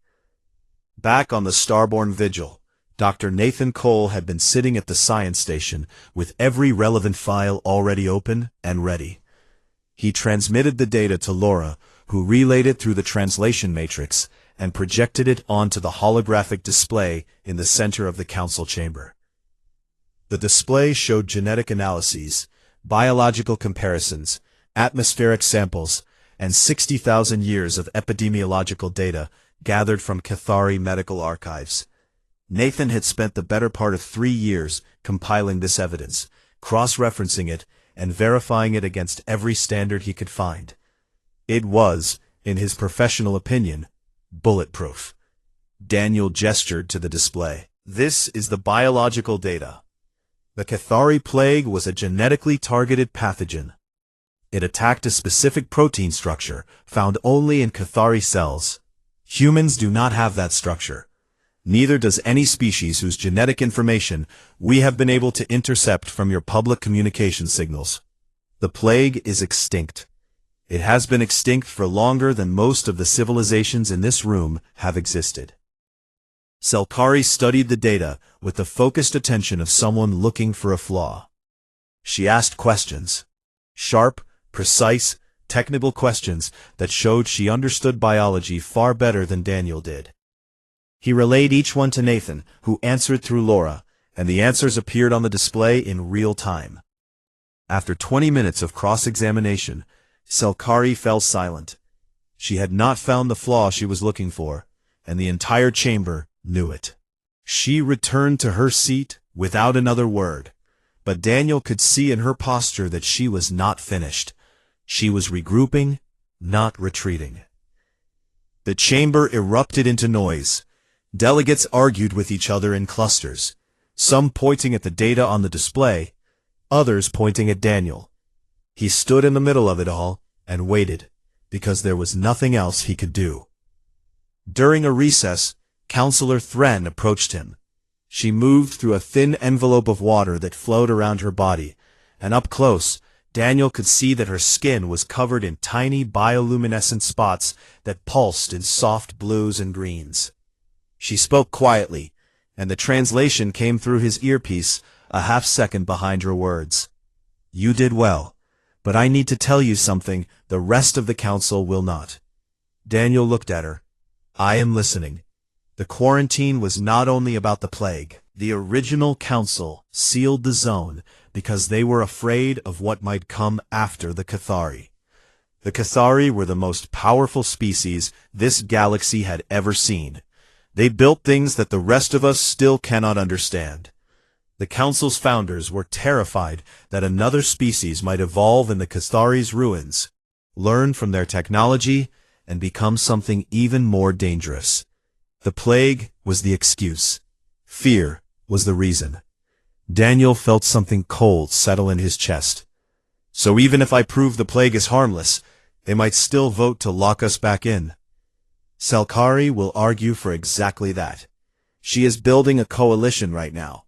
Back on the Starbourne vigil, Dr. Nathan Cole had been sitting at the science station with every relevant file already open and ready. He transmitted the data to Laura, who relayed it through the translation matrix and projected it onto the holographic display in the center of the council chamber. The display showed genetic analyses, biological comparisons, atmospheric samples, and 60,000 years of epidemiological data gathered from Cathari medical archives. Nathan had spent the better part of 3 years compiling this evidence, cross-referencing it, and verifying it against every standard he could find. It was, in his professional opinion, bulletproof. Daniel gestured to the display. "This is the biological data. The Cathari plague was a genetically targeted pathogen. It attacked a specific protein structure found only in Cathari cells. Humans do not have that structure. Neither does any species whose genetic information we have been able to intercept from your public communication signals. The plague is extinct. It has been extinct for longer than most of the civilizations in this room have existed." Selkari studied the data with the focused attention of someone looking for a flaw. She asked questions. Sharp, precise, technical questions that showed she understood biology far better than Daniel did. He relayed each one to Nathan, who answered through Laura, and the answers appeared on the display in real time. After 20 minutes of cross-examination, Selkari fell silent. She had not found the flaw she was looking for, and the entire chamber knew it. She returned to her seat without another word, but Daniel could see in her posture that she was not finished. She was regrouping, not retreating. The chamber erupted into noise. Delegates argued with each other in clusters, some pointing at the data on the display, others pointing at Daniel. He stood in the middle of it all and waited, because there was nothing else he could do. During a recess, Counselor Thren approached him. She moved through a thin envelope of water that flowed around her body, and up close, Daniel could see that her skin was covered in tiny bioluminescent spots that pulsed in soft blues and greens. She spoke quietly, and the translation came through his earpiece a half-second behind her words. "You did well, but I need to tell you something the rest of the council will not." Daniel looked at her. "I am listening." The quarantine was not only about the plague. The original council sealed the zone because they were afraid of what might come after the Cathari. The Cathari were the most powerful species this galaxy had ever seen. They built things that the rest of us still cannot understand. The council's founders were terrified that another species might evolve in the Cathari's ruins, learn from their technology, and become something even more dangerous. The plague was the excuse. Fear was the reason. Daniel felt something cold settle in his chest. So even if I prove the plague is harmless, they might still vote to lock us back in. Selkari will argue for exactly that. She is building a coalition right now.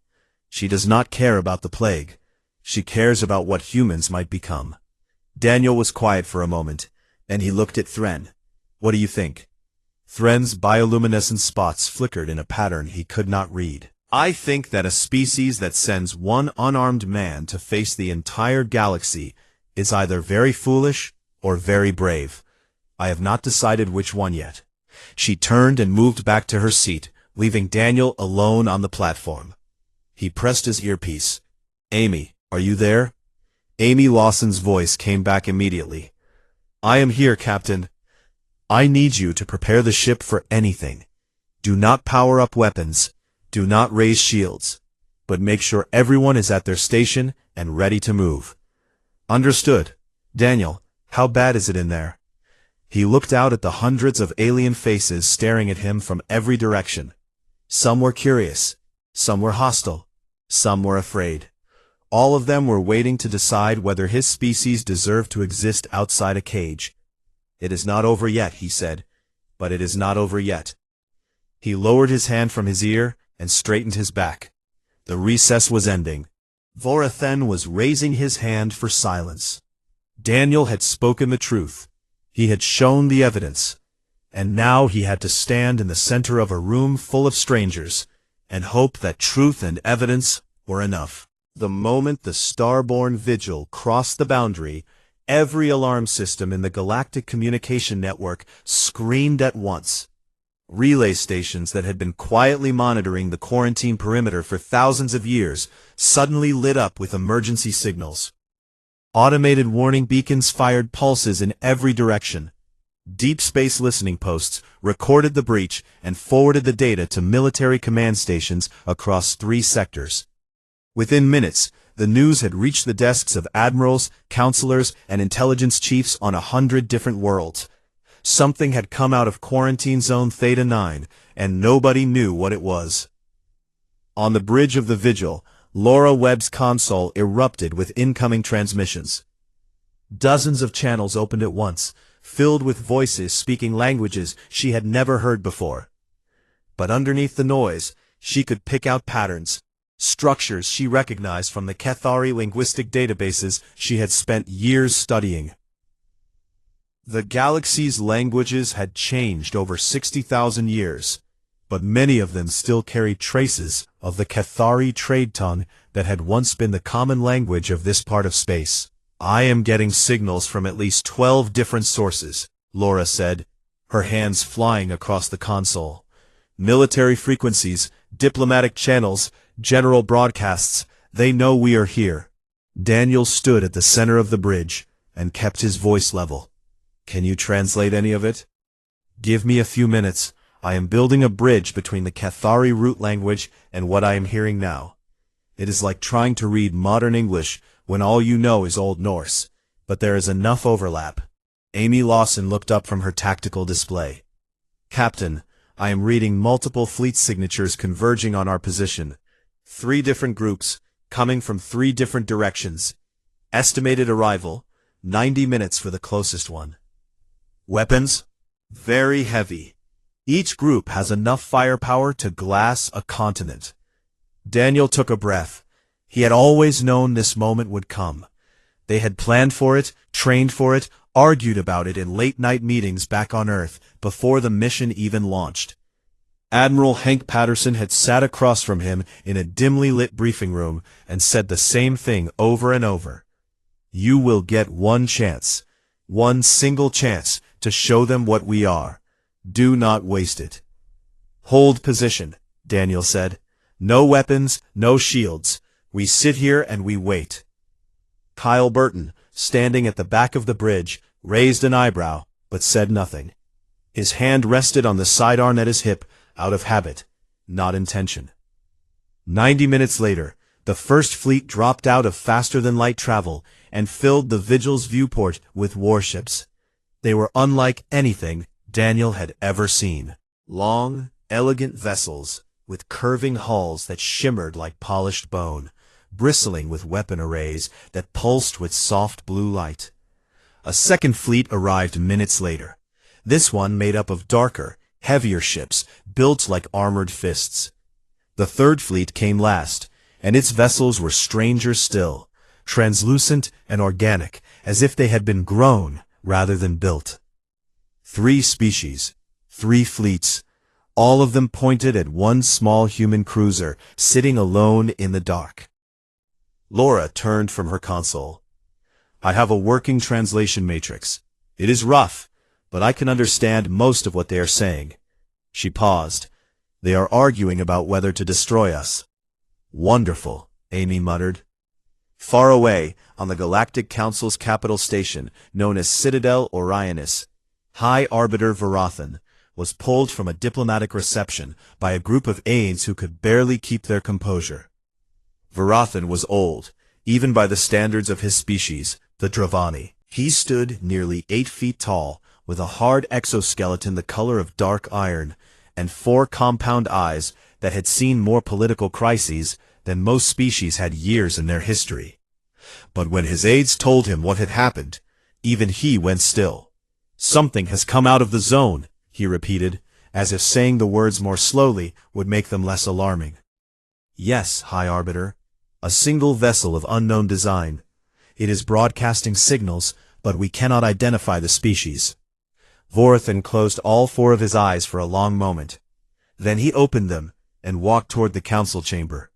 She does not care about the plague. She cares about what humans might become. Daniel was quiet for a moment, then he looked at Thren. "What do you think?" Thren's bioluminescent spots flickered in a pattern he could not read. "I think that a species that sends one unarmed man to face the entire galaxy is either very foolish or very brave. I have not decided which one yet." She turned and moved back to her seat, leaving Daniel alone on the platform. He pressed his earpiece. "Amy, are you there?" Amy Lawson's voice came back immediately. "I am here, Captain. I need you to prepare the ship for anything. Do not power up weapons. Do not raise shields. But make sure everyone is at their station and ready to move." "Understood. Daniel, how bad is it in there?" He looked out at the hundreds of alien faces staring at him from every direction. Some were curious. Some were hostile. Some were afraid. All of them were waiting to decide whether his species deserved to exist outside a cage. "It is not over yet," he said, "but it is not over yet." He lowered his hand from his ear and straightened his back. The recess was ending. Vorathen was raising his hand for silence. Daniel had spoken the truth. He had shown the evidence. And now he had to stand in the center of a room full of strangers and hope that truth and evidence were enough. The moment the Starborn Vigil crossed the boundary, every alarm system in the Galactic Communication Network screamed at once. Relay stations that had been quietly monitoring the quarantine perimeter for thousands of years suddenly lit up with emergency signals. Automated warning beacons fired pulses in every direction. Deep space listening posts recorded the breach and forwarded the data to military command stations across 3 sectors. Within minutes, the news had reached the desks of admirals, counselors, and intelligence chiefs on 100 different worlds. Something had come out of Quarantine Zone Theta 9, and nobody knew what it was. On the bridge of the Vigil, Laura Webb's console erupted with incoming transmissions. Dozens of channels opened at once, filled with voices speaking languages she had never heard before. But underneath the noise, she could pick out patterns, structures she recognized from the Cathari linguistic databases she had spent years studying. The galaxy's languages had changed over 60,000 years, but many of them still carried traces of the Cathari trade tongue that had once been the common language of this part of space. "I am getting signals from at least 12 different sources," Laura said, her hands flying across the console. "Military frequencies, diplomatic channels, general broadcasts, they know we are here." Daniel stood at the center of the bridge and kept his voice level. "Can you translate any of it?" "Give me a few minutes. I am building a bridge between the Cathari root language and what I am hearing now. It is like trying to read modern English when all you know is Old Norse, but there is enough overlap. Amy Lawson looked up from her tactical display. Captain, I am reading multiple fleet signatures converging on our position. 3 different groups, coming from 3 different directions. Estimated arrival, 90 minutes for the closest one. Weapons? Very heavy. Each group has enough firepower to glass a continent. Daniel took a breath. He had always known this moment would come. They had planned for it, trained for it, argued about it in late-night meetings back on Earth before the mission even launched. Admiral Hank Patterson had sat across from him in a dimly lit briefing room and said the same thing over and over. You will get one chance, one single chance to show them what we are. Do not waste it. Hold position, Daniel said. No weapons, no shields. We sit here and we wait. Kyle Burton, standing at the back of the bridge, raised an eyebrow, but said nothing. His hand rested on the sidearm at his hip, out of habit, not intention. 90 minutes later, the first fleet dropped out of faster-than-light travel and filled the Vigil's viewport with warships. They were unlike anything Daniel had ever seen. Long, elegant vessels, with curving hulls that shimmered like polished bone, bristling with weapon arrays that pulsed with soft blue light. A second fleet arrived minutes later. This one made up of darker, heavier ships, built like armored fists. The third fleet came last, and its vessels were stranger still, translucent and organic, as if they had been grown rather than built. 3 species, 3 fleets, all of them pointed at one small human cruiser sitting alone in the dark. Laura turned from her console. I have a working translation matrix. It is rough, but I can understand most of what they are saying. She paused. They are arguing about whether to destroy us. Wonderful, Amy muttered. Far away, on the Galactic Council's capital station, known as Citadel Orionis, High Arbiter Varathan was pulled from a diplomatic reception by a group of aides who could barely keep their composure. Varathan was old, even by the standards of his species, the Dravani. He stood nearly 8 feet tall, with a hard exoskeleton the color of dark iron, and 4 compound eyes that had seen more political crises than most species had years in their history. But when his aides told him what had happened, even he went still. Something has come out of the zone, he repeated, as if saying the words more slowly would make them less alarming. Yes, High Arbiter, a single vessel of unknown design. It is broadcasting signals, but we cannot identify the species. Varathan closed all 4 of his eyes for a long moment. Then he opened them and walked toward the council chamber.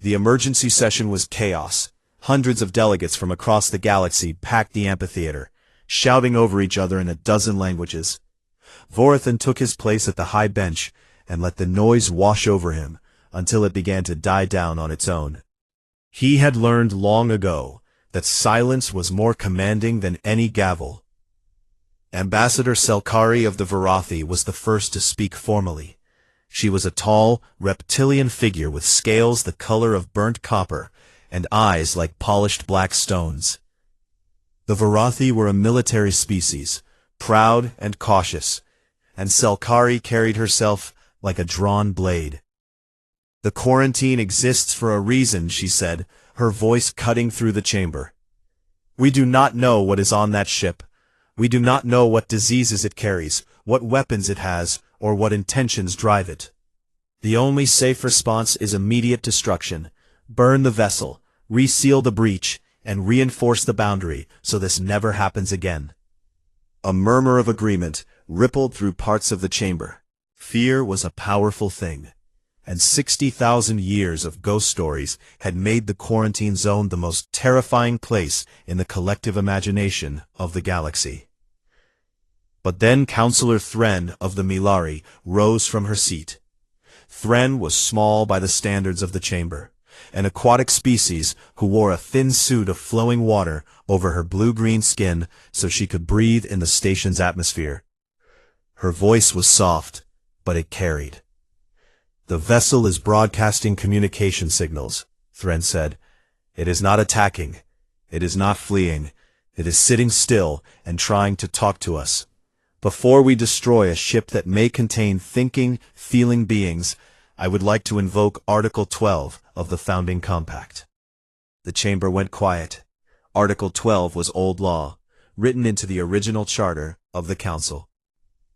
The emergency session was chaos. Hundreds of delegates from across the galaxy packed the amphitheater, shouting over each other in a dozen languages. Varathan took his place at the high bench and let the noise wash over him until it began to die down on its own. He had learned long ago that silence was more commanding than any gavel. Ambassador Selkari of the Varathi was the first to speak formally. She was a tall, reptilian figure with scales the color of burnt copper and eyes like polished black stones. The Varathi were a military species, proud and cautious, and Selkari carried herself like a drawn blade. The quarantine exists for a reason, she said, her voice cutting through the chamber. We do not know what is on that ship. We do not know what diseases it carries, what weapons it has, or what intentions drive it. The only safe response is immediate destruction. Burn the vessel, reseal the breach, and reinforce the boundary so this never happens again. A murmur of agreement rippled through parts of the chamber. Fear was a powerful thing, and 60,000 years of ghost stories had made the quarantine zone the most terrifying place in the collective imagination of the galaxy. But then Counselor Thren of the Milari rose from her seat. Thren was small by the standards of the chamber, an aquatic species who wore a thin suit of flowing water over her blue-green skin so she could breathe in the station's atmosphere. Her voice was soft, but it carried. "The vessel is broadcasting communication signals," Thren said. "It is not attacking. It is not fleeing. It is sitting still and trying to talk to us. Before we destroy a ship that may contain thinking, feeling beings, I would like to invoke Article 12 of the Founding Compact." The chamber went quiet. Article 12 was old law, written into the original charter of the Council.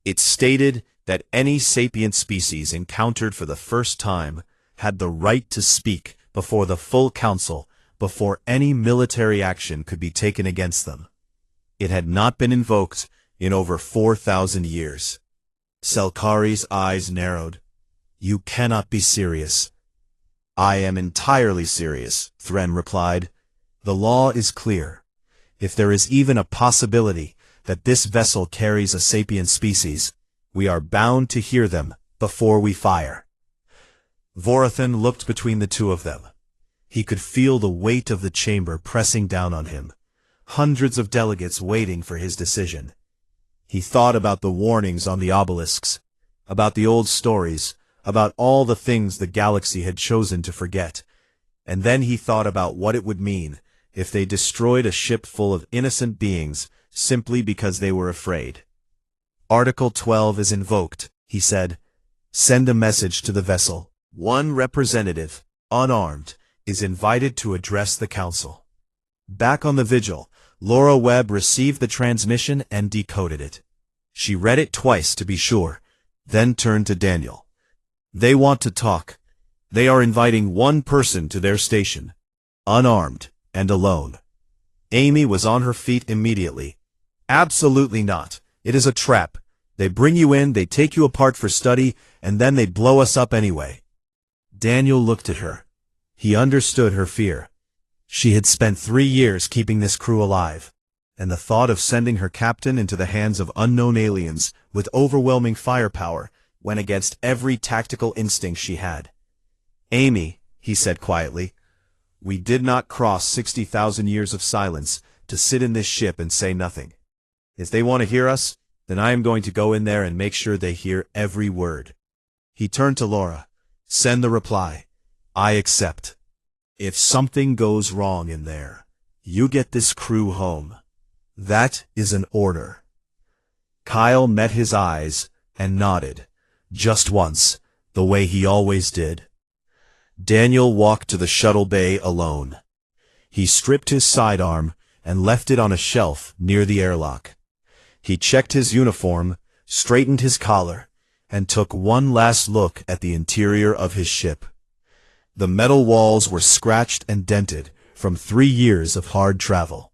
It stated that any sapient species encountered for the first time had the right to speak before the full Council before any military action could be taken against them. It had not been invoked in over 4,000 years. Selkari's eyes narrowed. "You cannot be serious." "I am entirely serious," Thren replied. "The law is clear. If there is even a possibility that this vessel carries a sapient species, we are bound to hear them before we fire." Vorathan looked between the two of them. He could feel the weight of the chamber pressing down on him, hundreds of delegates waiting for his decision. He thought about the warnings on the obelisks, about the old stories, about all the things the galaxy had chosen to forget, and then he thought about what it would mean if they destroyed a ship full of innocent beings simply because they were afraid. "Article 12 is invoked," he said. "Send a message to the vessel. One representative, unarmed, is invited to address the Council." Back on the Vigil, Laura Webb received the transmission and decoded it. She read it twice to be sure, then turned to Daniel. "They want to talk. They are inviting one person to their station, unarmed and alone." Amy was on her feet immediately. "Absolutely not. It is a trap. They bring you in, they take you apart for study, and then they blow us up anyway." Daniel looked at her. He understood her fear. She had spent 3 years keeping this crew alive, and the thought of sending her captain into the hands of unknown aliens with overwhelming firepower went against every tactical instinct she had. "Amy," he said quietly, "we did not cross 60,000 years of silence to sit in this ship and say nothing. If they want to hear us, then I am going to go in there and make sure they hear every word." He turned to Laura. "Send the reply. I accept. If something goes wrong in there, you get this crew home. That is an order." Kyle met his eyes and nodded, just once, the way he always did. Daniel walked to the shuttle bay alone. He stripped his sidearm and left it on a shelf near the airlock. He checked his uniform, straightened his collar, and took one last look at the interior of his ship. The metal walls were scratched and dented from 3 years of hard travel.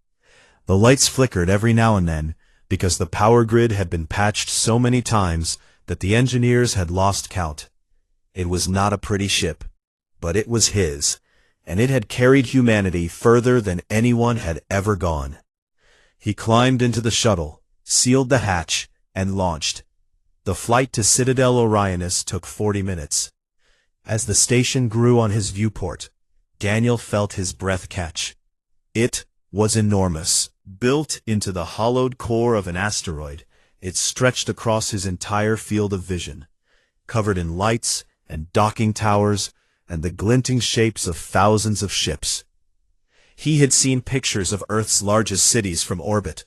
The lights flickered every now and then because the power grid had been patched so many times that the engineers had lost count. It was not a pretty ship, but it was his, and it had carried humanity further than anyone had ever gone. He climbed into the shuttle, sealed the hatch, and launched. The flight to Citadel Orionis took 40 minutes. As the station grew on his viewport, Daniel felt his breath catch. It was enormous. Built into the hollowed core of an asteroid, it stretched across his entire field of vision, covered in lights and docking towers and the glinting shapes of thousands of ships. He had seen pictures of Earth's largest cities from orbit,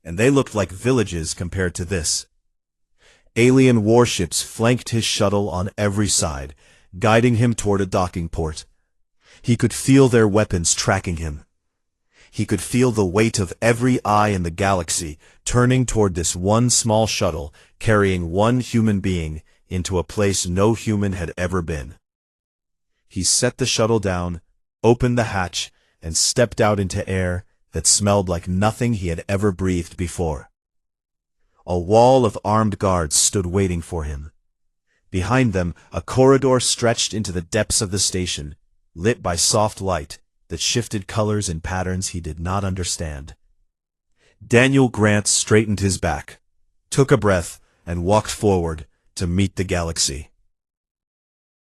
and they looked like villages compared to this. Alien warships flanked his shuttle on every side, guiding him toward a docking port. He could feel their weapons tracking him. He could feel the weight of every eye in the galaxy turning toward this one small shuttle carrying one human being into a place no human had ever been. He set the shuttle down, opened the hatch, and stepped out into air that smelled like nothing he had ever breathed before. A wall of armed guards stood waiting for him. Behind them, a corridor stretched into the depths of the station, lit by soft light that shifted colors and patterns he did not understand. Daniel Grant straightened his back, took a breath, and walked forward to meet the galaxy.